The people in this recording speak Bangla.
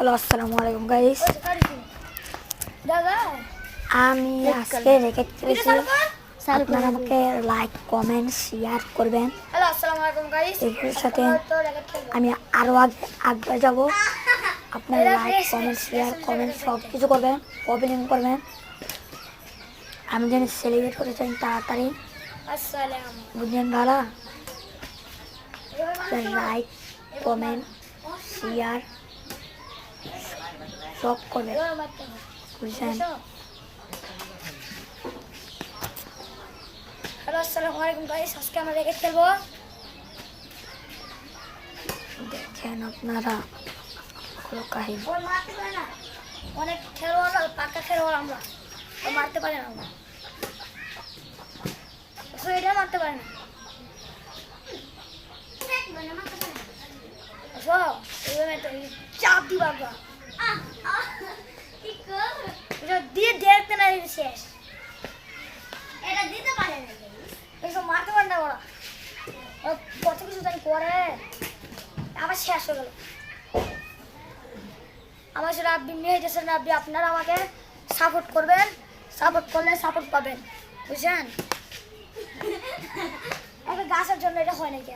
হ্যালো আসসালামু আলাইকুম গাইস। আমি আজকে রেখে চলেছি, আপনারা আমাকে লাইক কমেন্ট শেয়ার করবেন। হ্যালো আসসালামু আলাইকুম গাইস। এর সাথে আমি আরও আগে যাব। আপনারা লাইক কমেন্ট শেয়ার কমেন্ট সব কিছু করবেন, ওপেনিং করবেন। আমি যেন সেলিব্রেট করতে চাই তাড়াতাড়ি, বুঝলেন দাদা? লাইক কমেন্ট শেয়ার সব করবেন, বুঝছেন? হ্যালো আসসালামু আলাইকুম গাইস। আজকে আমরা রেখে খেলবো। দেখছেন আপনারা কোনো কাহিনী। মারতে পারে না, অনেক খেলোয়াড়, পাক্কা খেলোয়াড় আমরা, মারতে পারে না। আমরা এটা মারতে পারে না, চাপ দিবা দিয়ে দেখতে না শেষ। এটা দিতে পারে না, এইসব মারতে পারে না ওরা, কত কিছু জানি করে, আবার শেষ হয়ে গেল। আমার সাথে আপনি মেয়ে যেছেন, আপনি আপনারা আমাকে সাপোর্ট করবেন, সাপোর্ট করলে সাপোর্ট পাবেন, বুঝছেন? একটা গাছের জন্য এটা হয় নাকি?